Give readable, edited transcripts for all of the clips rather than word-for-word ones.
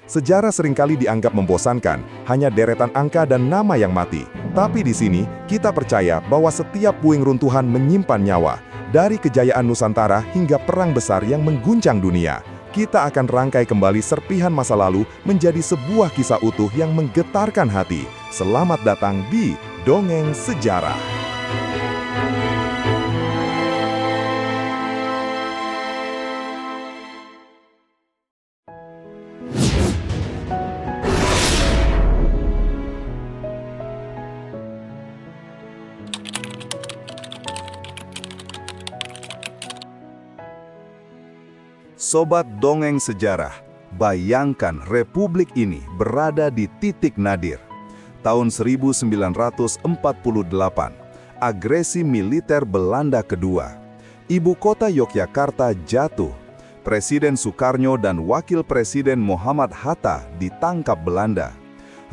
Sejarah seringkali dianggap membosankan, hanya deretan angka dan nama yang mati. Tapi di sini, kita percaya bahwa setiap puing runtuhan menyimpan nyawa. Dari kejayaan Nusantara hingga perang besar yang mengguncang dunia. Kita akan rangkai kembali serpihan masa lalu menjadi sebuah kisah utuh yang menggetarkan hati. Selamat datang di Dongeng Sejarah. Sobat Dongeng Sejarah, bayangkan republik ini berada di titik nadir. Tahun 1948, agresi militer Belanda kedua. Ibu kota Yogyakarta jatuh. Presiden Soekarno dan Wakil Presiden Muhammad Hatta ditangkap Belanda.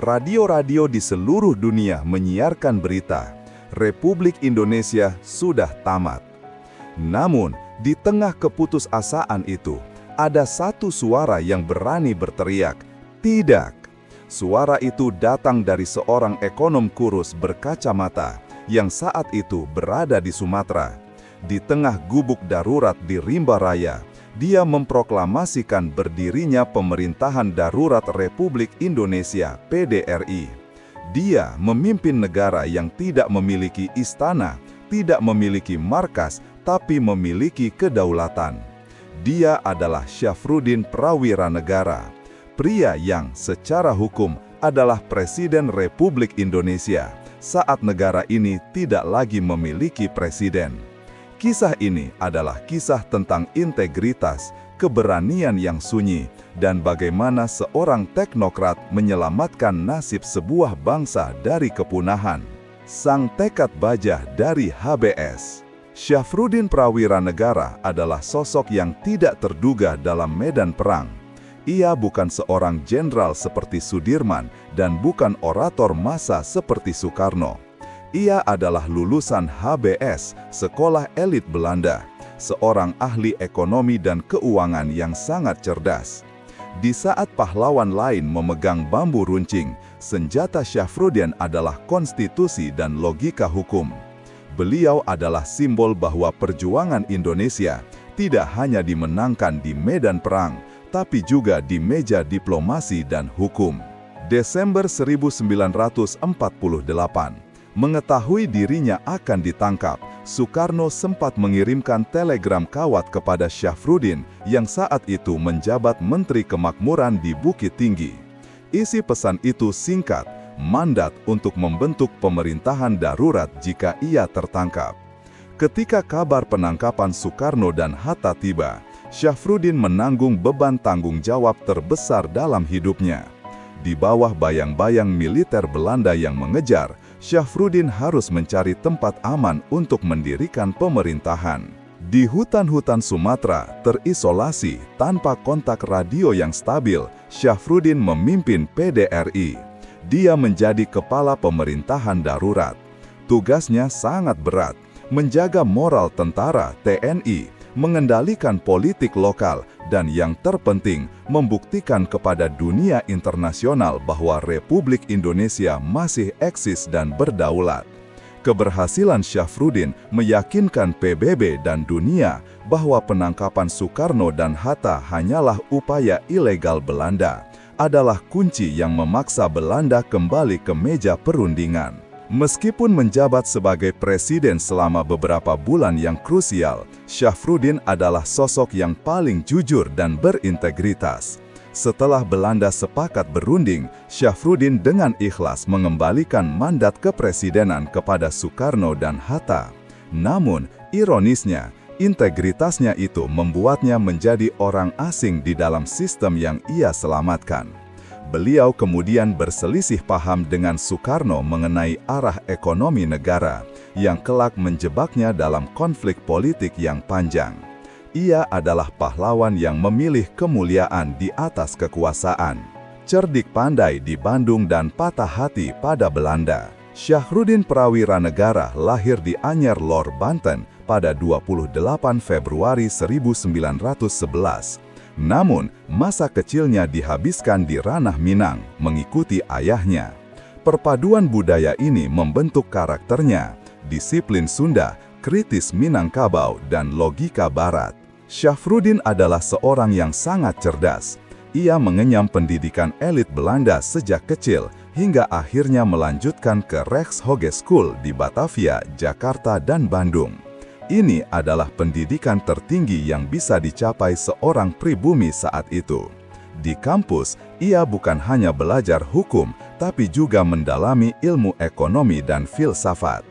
Radio-radio di seluruh dunia menyiarkan berita, Republik Indonesia sudah tamat. Namun, di tengah keputusasaan itu, ada satu suara yang berani berteriak, "Tidak!" Suara itu datang dari seorang ekonom kurus berkacamata yang saat itu berada di Sumatera. Di tengah gubuk darurat di Rimba Raya, dia memproklamasikan berdirinya Pemerintahan Darurat Republik Indonesia (PDRI). Dia memimpin negara yang tidak memiliki istana, tidak memiliki markas, tapi memiliki kedaulatan. Dia adalah Syafruddin Prawiranegara, pria yang secara hukum adalah Presiden Republik Indonesia saat negara ini tidak lagi memiliki presiden. Kisah ini adalah kisah tentang integritas, keberanian yang sunyi, dan bagaimana seorang teknokrat menyelamatkan nasib sebuah bangsa dari kepunahan. Sang tekad baja dari HBS. Syafruddin Prawiranegara adalah sosok yang tidak terduga dalam medan perang. Ia bukan seorang jenderal seperti Sudirman dan bukan orator massa seperti Soekarno. Ia adalah lulusan HBS, sekolah elit Belanda, seorang ahli ekonomi dan keuangan yang sangat cerdas. Di saat pahlawan lain memegang bambu runcing, senjata Syafruddin adalah konstitusi dan logika hukum. Beliau adalah simbol bahwa perjuangan Indonesia tidak hanya dimenangkan di medan perang, tapi juga di meja diplomasi dan hukum. Desember 1948, mengetahui dirinya akan ditangkap, Soekarno sempat mengirimkan telegram kawat kepada Syafruddin yang saat itu menjabat Menteri Kemakmuran di Bukit Tinggi. Isi pesan itu singkat, mandat untuk membentuk pemerintahan darurat jika ia tertangkap. Ketika kabar penangkapan Soekarno dan Hatta tiba, Syafruddin menanggung beban tanggung jawab terbesar dalam hidupnya. Di bawah bayang-bayang militer Belanda yang mengejar, Syafruddin harus mencari tempat aman untuk mendirikan pemerintahan. Di hutan-hutan Sumatera, terisolasi, tanpa kontak radio yang stabil, Syafruddin memimpin PDRI. Dia menjadi kepala pemerintahan darurat. Tugasnya sangat berat, menjaga moral tentara TNI, mengendalikan politik lokal, dan yang terpenting, membuktikan kepada dunia internasional bahwa Republik Indonesia masih eksis dan berdaulat. Keberhasilan Syafruddin meyakinkan PBB dan dunia bahwa penangkapan Soekarno dan Hatta hanyalah upaya ilegal Belanda, adalah kunci yang memaksa Belanda kembali ke meja perundingan. Meskipun menjabat sebagai presiden selama beberapa bulan yang krusial, Syafruddin adalah sosok yang paling jujur dan berintegritas. Setelah Belanda sepakat berunding, Syafruddin dengan ikhlas mengembalikan mandat kepresidenan kepada Soekarno dan Hatta. Namun, ironisnya, integritasnya itu membuatnya menjadi orang asing di dalam sistem yang ia selamatkan. Beliau kemudian berselisih paham dengan Soekarno mengenai arah ekonomi negara, yang kelak menjebaknya dalam konflik politik yang panjang. Ia adalah pahlawan yang memilih kemuliaan di atas kekuasaan. Cerdik pandai di Bandung dan patah hati pada Belanda. Syafruddin Prawiranegara lahir di Anyer Lor, Banten pada 28 Februari 1911. Namun, masa kecilnya dihabiskan di ranah Minang, mengikuti ayahnya. Perpaduan budaya ini membentuk karakternya, disiplin Sunda, kritis Minangkabau, dan logika Barat. Syafruddin adalah seorang yang sangat cerdas. Ia mengenyam pendidikan elit Belanda sejak kecil, hingga akhirnya melanjutkan ke Rijkshogeschool di Batavia, Jakarta, dan Bandung. Ini adalah pendidikan tertinggi yang bisa dicapai seorang pribumi saat itu. Di kampus, ia bukan hanya belajar hukum, tapi juga mendalami ilmu ekonomi dan filsafat.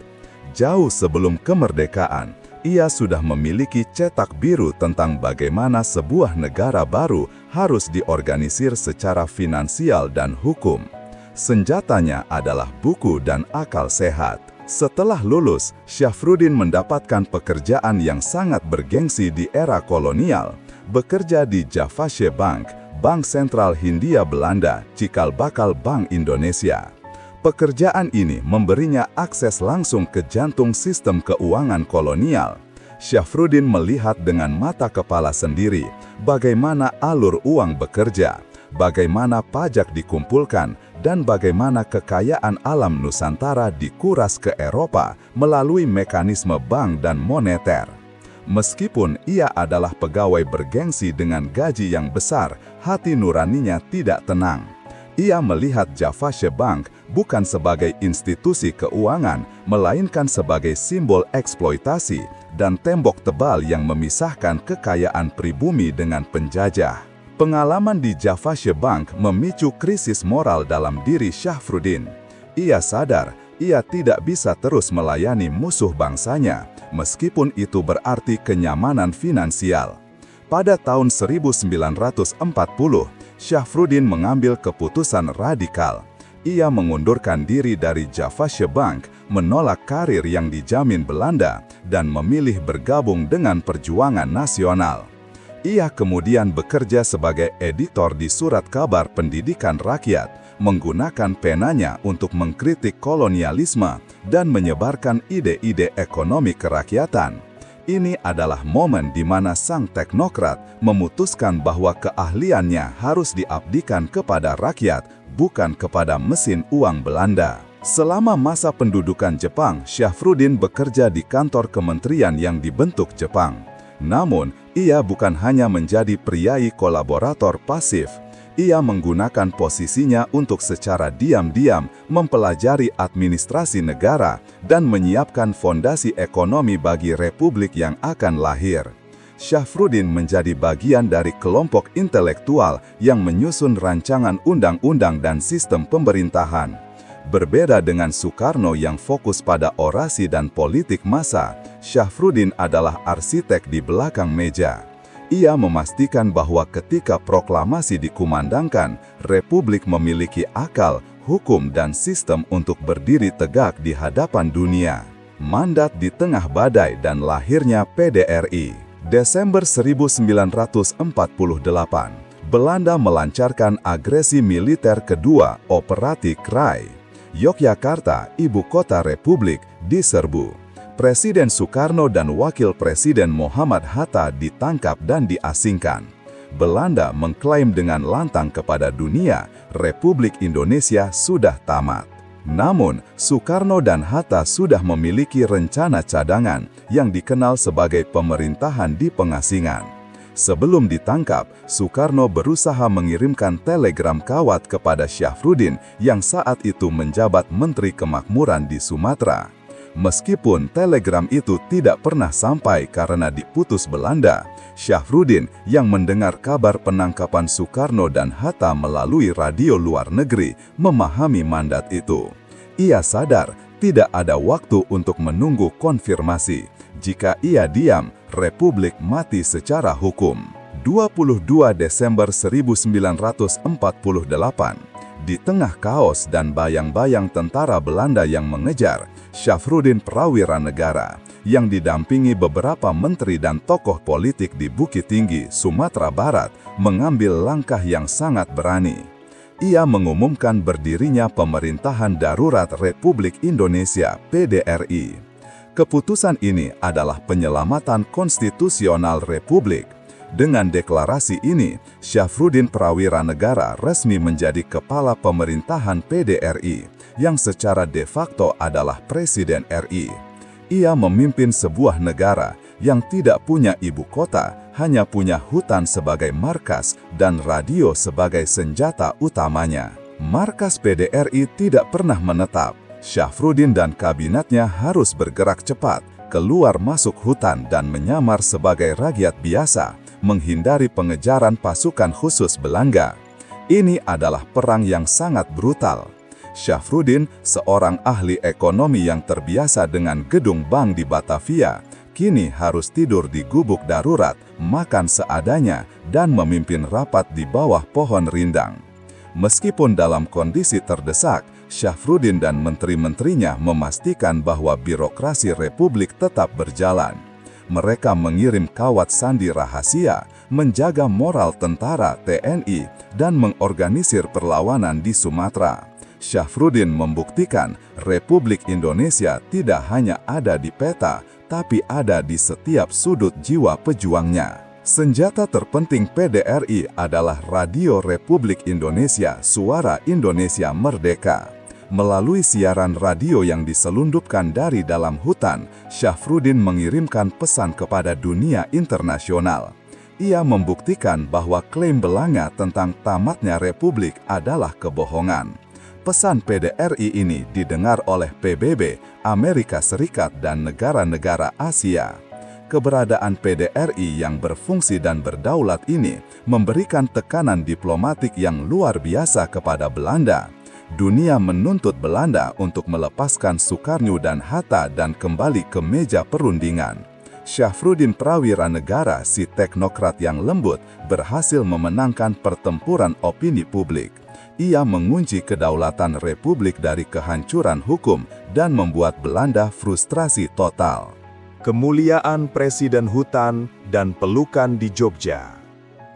Jauh sebelum kemerdekaan, ia sudah memiliki cetak biru tentang bagaimana sebuah negara baru harus diorganisir secara finansial dan hukum. Senjatanya adalah buku dan akal sehat. Setelah lulus, Syafruddin mendapatkan pekerjaan yang sangat bergengsi di era kolonial, bekerja di Javasche Bank, Bank Sentral Hindia Belanda, cikal bakal Bank Indonesia. Pekerjaan ini memberinya akses langsung ke jantung sistem keuangan kolonial. Syafruddin melihat dengan mata kepala sendiri bagaimana alur uang bekerja, bagaimana pajak dikumpulkan, dan bagaimana kekayaan alam Nusantara dikuras ke Eropa melalui mekanisme bank dan moneter. Meskipun ia adalah pegawai bergengsi dengan gaji yang besar, hati nuraninya tidak tenang. Ia melihat Javasche Bank bukan sebagai institusi keuangan, melainkan sebagai simbol eksploitasi dan tembok tebal yang memisahkan kekayaan pribumi dengan penjajah. Pengalaman di Javasche Bank memicu krisis moral dalam diri Syafruddin. Ia sadar ia tidak bisa terus melayani musuh bangsanya, meskipun itu berarti kenyamanan finansial. Pada tahun 1940, Syafruddin mengambil keputusan radikal. Ia mengundurkan diri dari Javasche Bank, menolak karir yang dijamin Belanda, dan memilih bergabung dengan Perjuangan Nasional. Ia kemudian bekerja sebagai editor di Surat Kabar Pendidikan Rakyat, menggunakan penanya untuk mengkritik kolonialisme dan menyebarkan ide-ide ekonomi kerakyatan. Ini adalah momen di mana sang teknokrat memutuskan bahwa keahliannya harus diabdikan kepada rakyat, bukan kepada mesin uang Belanda. Selama masa pendudukan Jepang, Syafruddin bekerja di kantor kementerian yang dibentuk Jepang. Namun, ia bukan hanya menjadi priai kolaborator pasif. Ia menggunakan posisinya untuk secara diam-diam mempelajari administrasi negara dan menyiapkan fondasi ekonomi bagi republik yang akan lahir. Syafruddin menjadi bagian dari kelompok intelektual yang menyusun rancangan undang-undang dan sistem pemerintahan. Berbeda dengan Soekarno yang fokus pada orasi dan politik massa, Syafruddin adalah arsitek di belakang meja. Ia memastikan bahwa ketika proklamasi dikumandangkan, Republik memiliki akal, hukum, dan sistem untuk berdiri tegak di hadapan dunia. Mandat di tengah badai dan lahirnya PDRI. Desember 1948, Belanda melancarkan agresi militer kedua, Operasi Krai. Yogyakarta, ibu kota Republik, diserbu. Presiden Soekarno dan Wakil Presiden Muhammad Hatta ditangkap dan diasingkan. Belanda mengklaim dengan lantang kepada dunia, Republik Indonesia sudah tamat. Namun, Soekarno dan Hatta sudah memiliki rencana cadangan yang dikenal sebagai pemerintahan di pengasingan. Sebelum ditangkap, Soekarno berusaha mengirimkan telegram kawat kepada Syafruddin yang saat itu menjabat Menteri Kemakmuran di Sumatera. Meskipun telegram itu tidak pernah sampai karena diputus Belanda, Syafruddin yang mendengar kabar penangkapan Soekarno dan Hatta melalui radio luar negeri memahami mandat itu. Ia sadar tidak ada waktu untuk menunggu konfirmasi. Jika ia diam, Republik mati secara hukum. 22 Desember 1948, di tengah kaos dan bayang-bayang tentara Belanda yang mengejar, Syafruddin Prawira Negara, yang didampingi beberapa menteri dan tokoh politik di Bukit Tinggi, Sumatera Barat, mengambil langkah yang sangat berani. Ia mengumumkan berdirinya Pemerintahan Darurat Republik Indonesia (PDRI). Keputusan ini adalah penyelamatan konstitusional Republik. Dengan deklarasi ini, Syafruddin Prawira Negara resmi menjadi kepala pemerintahan PDRI, yang secara de facto adalah Presiden RI. Ia memimpin sebuah negara yang tidak punya ibu kota, hanya punya hutan sebagai markas dan radio sebagai senjata utamanya. Markas PDRI tidak pernah menetap. Syafruddin dan kabinetnya harus bergerak cepat, keluar masuk hutan dan menyamar sebagai rakyat biasa, menghindari pengejaran pasukan khusus Belanda. Ini adalah perang yang sangat brutal. Syafruddin, seorang ahli ekonomi yang terbiasa dengan gedung bank di Batavia, kini harus tidur di gubuk darurat, makan seadanya, dan memimpin rapat di bawah pohon rindang. Meskipun dalam kondisi terdesak, Syafruddin dan menteri-menterinya memastikan bahwa birokrasi Republik tetap berjalan. Mereka mengirim kawat sandi rahasia, menjaga moral tentara TNI, dan mengorganisir perlawanan di Sumatera. Syafruddin membuktikan Republik Indonesia tidak hanya ada di peta, tapi ada di setiap sudut jiwa pejuangnya. Senjata terpenting PDRI adalah Radio Republik Indonesia, Suara Indonesia Merdeka. Melalui siaran radio yang diselundupkan dari dalam hutan, Syafruddin mengirimkan pesan kepada dunia internasional. Ia membuktikan bahwa klaim Belanda tentang tamatnya Republik adalah kebohongan. Pesan PDRI ini didengar oleh PBB, Amerika Serikat, dan negara-negara Asia. Keberadaan PDRI yang berfungsi dan berdaulat ini memberikan tekanan diplomatik yang luar biasa kepada Belanda. Dunia menuntut Belanda untuk melepaskan Soekarno dan Hatta dan kembali ke meja perundingan. Syafruddin Prawira Negara, si teknokrat yang lembut, berhasil memenangkan pertempuran opini publik. Ia mengunci kedaulatan Republik dari kehancuran hukum dan membuat Belanda frustrasi total. Kemuliaan Presiden Hutan dan pelukan di Jogja.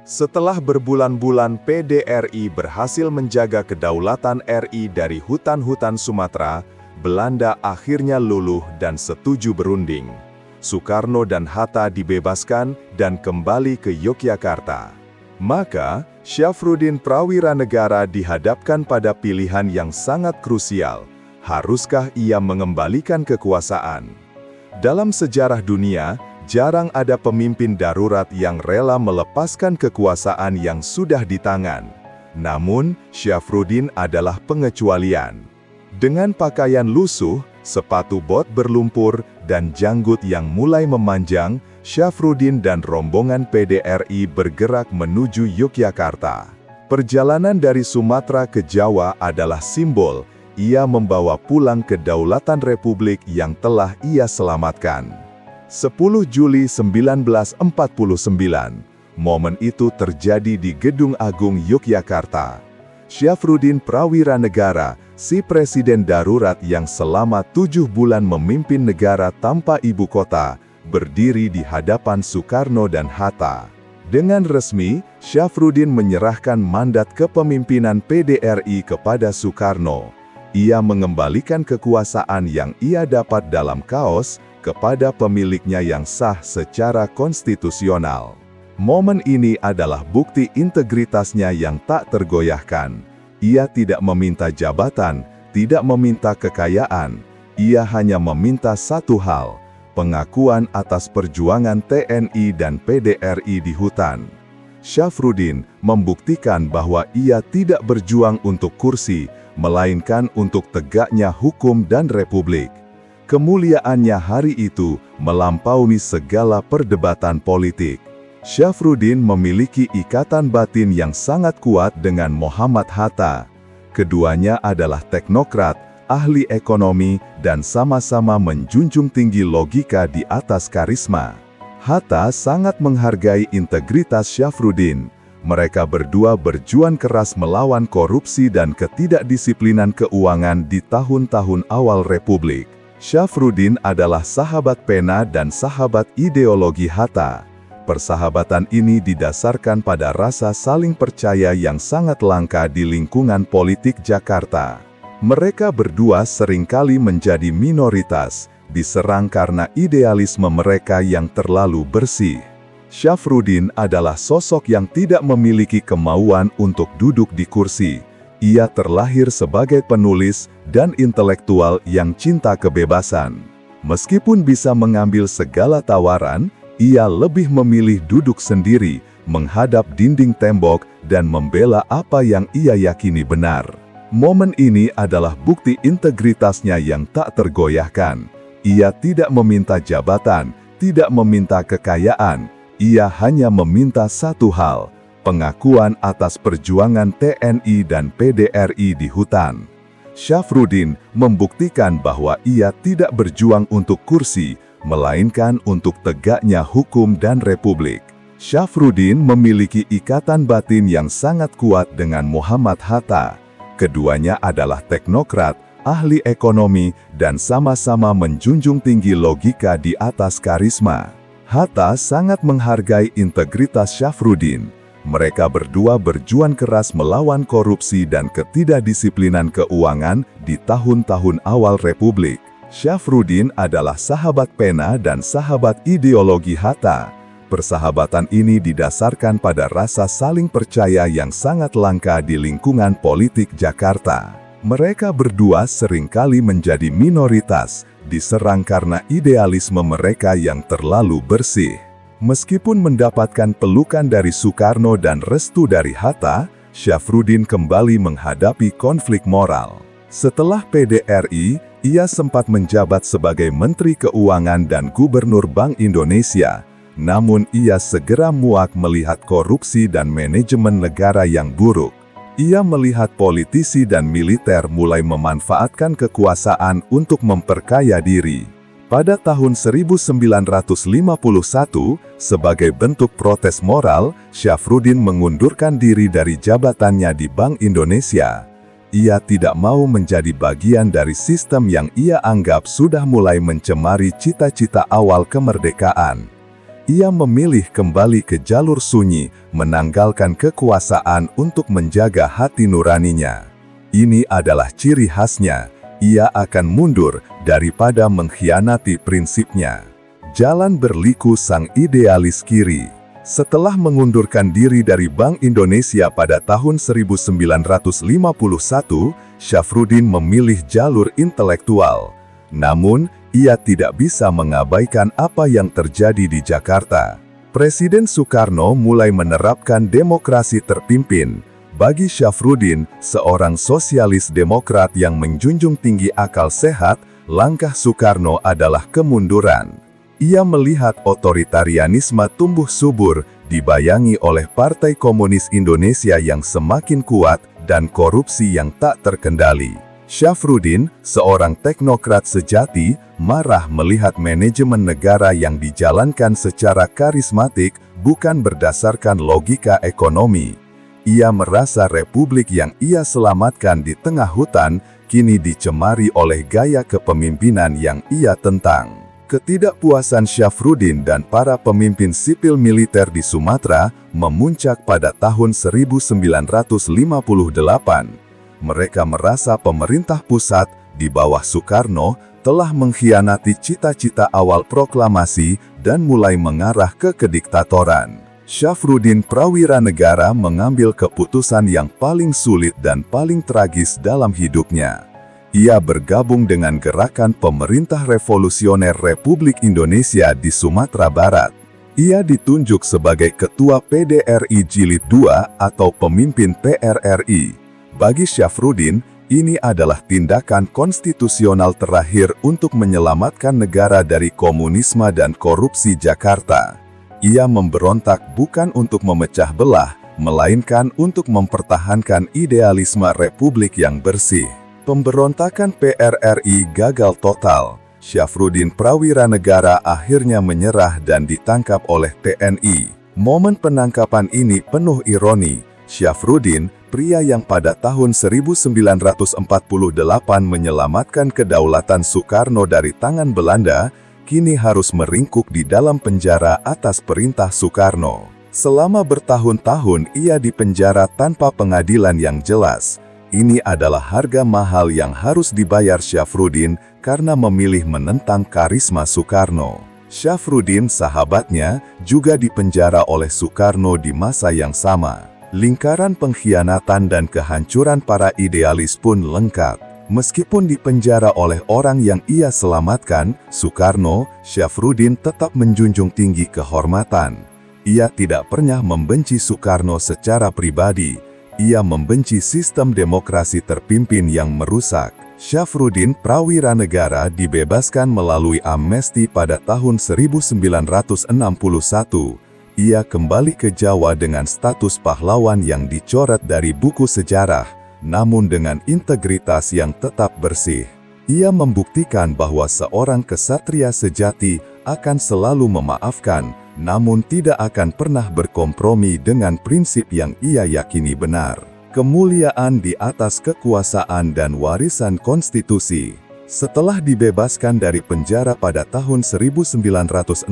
Setelah berbulan-bulan PDRI berhasil menjaga kedaulatan RI dari hutan-hutan Sumatera, Belanda akhirnya luluh dan setuju berunding. Soekarno dan Hatta dibebaskan dan kembali ke Yogyakarta. Maka, Syafruddin Prawira Negara dihadapkan pada pilihan yang sangat krusial. Haruskah ia mengembalikan kekuasaan? Dalam sejarah dunia, jarang ada pemimpin darurat yang rela melepaskan kekuasaan yang sudah di tangan. Namun, Syafruddin adalah pengecualian. Dengan pakaian lusuh, sepatu bot berlumpur, dan janggut yang mulai memanjang, Syafruddin dan rombongan PDRI bergerak menuju Yogyakarta. Perjalanan dari Sumatera ke Jawa adalah simbol ia membawa pulang kedaulatan Republik yang telah ia selamatkan. 10 Juli 1949, momen itu terjadi di Gedung Agung Yogyakarta. Syafruddin Prawira Negara, si presiden darurat yang selama 7 bulan memimpin negara tanpa ibu kota, berdiri di hadapan Soekarno dan Hatta. Dengan resmi, Syafruddin menyerahkan mandat kepemimpinan PDRI kepada Soekarno. Ia mengembalikan kekuasaan yang ia dapat dalam kaos kepada pemiliknya yang sah secara konstitusional. Momen ini adalah bukti integritasnya yang tak tergoyahkan. Ia tidak meminta jabatan, tidak meminta kekayaan. Ia hanya meminta satu hal, pengakuan atas perjuangan TNI dan PDRI di hutan. Syafruddin membuktikan bahwa ia tidak berjuang untuk kursi, melainkan untuk tegaknya hukum dan Republik. Kemuliaannya hari itu melampaui segala perdebatan politik. Syafruddin memiliki ikatan batin yang sangat kuat dengan Muhammad Hatta. Keduanya adalah teknokrat, ahli ekonomi, dan sama-sama menjunjung tinggi logika di atas karisma. Hatta sangat menghargai integritas Syafruddin. Mereka berdua berjuang keras melawan korupsi dan ketidakdisiplinan keuangan di tahun-tahun awal Republik. Syafruddin adalah sahabat pena dan sahabat ideologi Hatta. Persahabatan ini didasarkan pada rasa saling percaya yang sangat langka di lingkungan politik Jakarta. Mereka berdua seringkali menjadi minoritas, diserang karena idealisme mereka yang terlalu bersih. Syafruddin adalah sosok yang tidak memiliki kemauan untuk duduk di kursi. Ia terlahir sebagai penulis dan intelektual yang cinta kebebasan. Meskipun bisa mengambil segala tawaran, ia lebih memilih duduk sendiri, menghadap dinding tembok, dan membela apa yang ia yakini benar. Momen ini adalah bukti integritasnya yang tak tergoyahkan. Ia tidak meminta jabatan, tidak meminta kekayaan. Ia hanya meminta satu hal, pengakuan atas perjuangan TNI dan PDRI di hutan. Syafruddin membuktikan bahwa ia tidak berjuang untuk kursi, melainkan untuk tegaknya hukum dan republik. Syafruddin memiliki ikatan batin yang sangat kuat dengan Muhammad Hatta. Keduanya adalah teknokrat, ahli ekonomi, dan sama-sama menjunjung tinggi logika di atas karisma. Hatta sangat menghargai integritas Syafruddin. Mereka berdua berjuang keras melawan korupsi dan ketidakdisiplinan keuangan di tahun-tahun awal Republik. Syafruddin adalah sahabat pena dan sahabat ideologi Hatta. Persahabatan ini didasarkan pada rasa saling percaya yang sangat langka di lingkungan politik Jakarta. Mereka berdua seringkali menjadi minoritas, diserang karena idealisme mereka yang terlalu bersih. Meskipun mendapatkan pelukan dari Soekarno dan restu dari Hatta, Syafruddin kembali menghadapi konflik moral. Setelah PDRI, ia sempat menjabat sebagai Menteri Keuangan dan Gubernur Bank Indonesia. Namun ia segera muak melihat korupsi dan manajemen negara yang buruk. Ia melihat politisi dan militer mulai memanfaatkan kekuasaan untuk memperkaya diri. Pada tahun 1951, sebagai bentuk protes moral, Syafruddin mengundurkan diri dari jabatannya di Bank Indonesia. Ia tidak mau menjadi bagian dari sistem yang ia anggap sudah mulai mencemari cita-cita awal kemerdekaan. Ia memilih kembali ke jalur sunyi, menanggalkan kekuasaan untuk menjaga hati nuraninya. Ini adalah ciri khasnya. Ia akan mundur daripada mengkhianati prinsipnya. Jalan berliku sang idealis kiri. Setelah mengundurkan diri dari Bank Indonesia pada tahun 1951, Syafruddin memilih jalur intelektual. Namun, ia tidak bisa mengabaikan apa yang terjadi di Jakarta. Presiden Soekarno mulai menerapkan demokrasi terpimpin. Bagi Syafruddin, seorang sosialis demokrat yang menjunjung tinggi akal sehat, langkah Soekarno adalah kemunduran. Ia melihat otoritarianisme tumbuh subur, dibayangi oleh Partai Komunis Indonesia yang semakin kuat dan korupsi yang tak terkendali. Syafruddin, seorang teknokrat sejati, marah melihat manajemen negara yang dijalankan secara karismatik, bukan berdasarkan logika ekonomi. Ia merasa republik yang ia selamatkan di tengah hutan, kini dicemari oleh gaya kepemimpinan yang ia tentang. Ketidakpuasan Syafruddin dan para pemimpin sipil militer di Sumatera memuncak pada tahun 1958. Mereka merasa pemerintah pusat, di bawah Soekarno, telah mengkhianati cita-cita awal proklamasi dan mulai mengarah ke kediktatoran. Syafruddin Prawira Negara mengambil keputusan yang paling sulit dan paling tragis dalam hidupnya. Ia bergabung dengan Gerakan Pemerintah Revolusioner Republik Indonesia di Sumatera Barat. Ia ditunjuk sebagai Ketua PDRI Jilid II atau Pemimpin PRRI. Bagi Syafruddin, ini adalah tindakan konstitusional terakhir untuk menyelamatkan negara dari komunisme dan korupsi Jakarta. Ia memberontak bukan untuk memecah belah, melainkan untuk mempertahankan idealisme republik yang bersih. Pemberontakan PRRI gagal total. Syafruddin Prawira Negara akhirnya menyerah dan ditangkap oleh TNI. Momen penangkapan ini penuh ironi. Syafruddin, pria yang pada tahun 1948 menyelamatkan kedaulatan Soekarno dari tangan Belanda, kini harus meringkuk di dalam penjara atas perintah Soekarno. Selama bertahun-tahun ia dipenjara tanpa pengadilan yang jelas. Ini adalah harga mahal yang harus dibayar Syafruddin karena memilih menentang karisma Soekarno. Syafruddin, sahabatnya, juga dipenjara oleh Soekarno di masa yang sama. Lingkaran pengkhianatan dan kehancuran para idealis pun lengkap. Meskipun dipenjara oleh orang yang ia selamatkan, Soekarno, Syafruddin tetap menjunjung tinggi kehormatan. Ia tidak pernah membenci Soekarno secara pribadi. Ia membenci sistem demokrasi terpimpin yang merusak. Syafruddin Prawiranegara dibebaskan melalui amnesti pada tahun 1961. Ia kembali ke Jawa dengan status pahlawan yang dicoret dari buku sejarah, namun dengan integritas yang tetap bersih. Ia membuktikan bahwa seorang kesatria sejati akan selalu memaafkan, namun tidak akan pernah berkompromi dengan prinsip yang ia yakini benar. Kemuliaan di atas kekuasaan dan warisan konstitusi. Setelah dibebaskan dari penjara pada tahun 1961,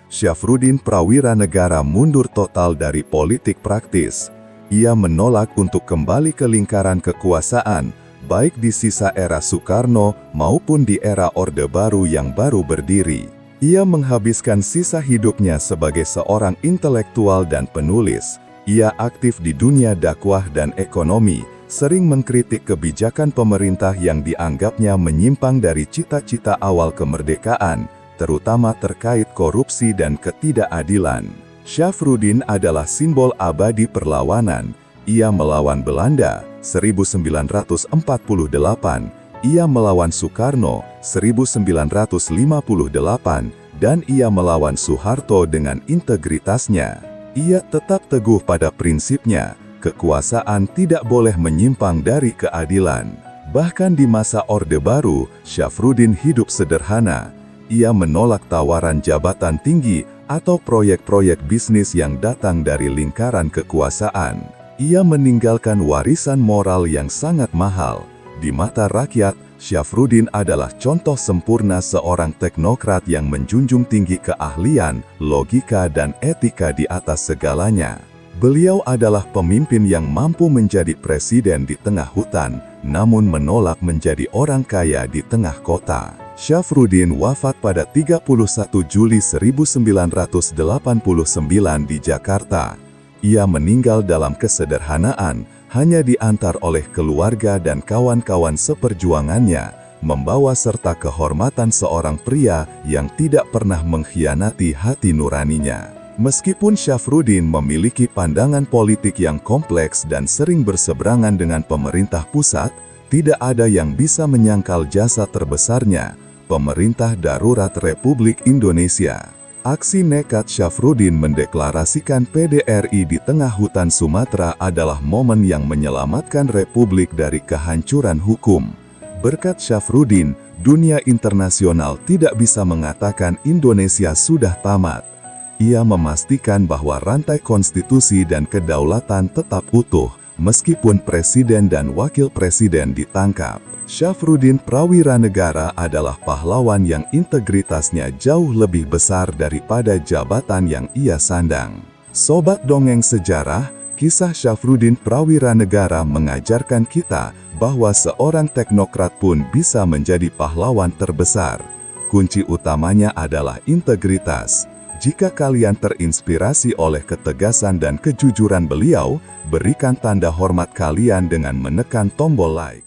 Syafruddin Prawiranegara mundur total dari politik praktis. Ia menolak untuk kembali ke lingkaran kekuasaan, baik di sisa era Soekarno maupun di era Orde Baru yang baru berdiri. Ia menghabiskan sisa hidupnya sebagai seorang intelektual dan penulis. Ia aktif di dunia dakwah dan ekonomi, sering mengkritik kebijakan pemerintah yang dianggapnya menyimpang dari cita-cita awal kemerdekaan, terutama terkait korupsi dan ketidakadilan. Syafruddin adalah simbol abadi perlawanan. Ia melawan Belanda, 1948. Ia melawan Soekarno, 1958. Dan ia melawan Soeharto dengan integritasnya. Ia tetap teguh pada prinsipnya, kekuasaan tidak boleh menyimpang dari keadilan. Bahkan di masa Orde Baru, Syafruddin hidup sederhana. Ia menolak tawaran jabatan tinggi atau proyek-proyek bisnis yang datang dari lingkaran kekuasaan. Ia meninggalkan warisan moral yang sangat mahal. Di mata rakyat, Syafruddin adalah contoh sempurna seorang teknokrat yang menjunjung tinggi keahlian, logika dan etika di atas segalanya. Beliau adalah pemimpin yang mampu menjadi presiden di tengah hutan, namun menolak menjadi orang kaya di tengah kota. Syafruddin wafat pada 31 Juli 1989 di Jakarta. Ia meninggal dalam kesederhanaan, hanya diantar oleh keluarga dan kawan-kawan seperjuangannya, membawa serta kehormatan seorang pria yang tidak pernah mengkhianati hati nuraninya. Meskipun Syafruddin memiliki pandangan politik yang kompleks dan sering berseberangan dengan pemerintah pusat, tidak ada yang bisa menyangkal jasa terbesarnya, Pemerintah Darurat Republik Indonesia. Aksi nekat Syafruddin mendeklarasikan PDRI di tengah hutan Sumatera adalah momen yang menyelamatkan Republik dari kehancuran hukum. Berkat Syafruddin, dunia internasional tidak bisa mengatakan Indonesia sudah tamat. Ia memastikan bahwa rantai konstitusi dan kedaulatan tetap utuh, meskipun presiden dan wakil presiden ditangkap. Syafruddin Prawiranegara adalah pahlawan yang integritasnya jauh lebih besar daripada jabatan yang ia sandang. Sobat Dongeng Sejarah, kisah Syafruddin Prawiranegara mengajarkan kita bahwa seorang teknokrat pun bisa menjadi pahlawan terbesar. Kunci utamanya adalah integritas. Jika kalian terinspirasi oleh ketegasan dan kejujuran beliau, berikan tanda hormat kalian dengan menekan tombol like.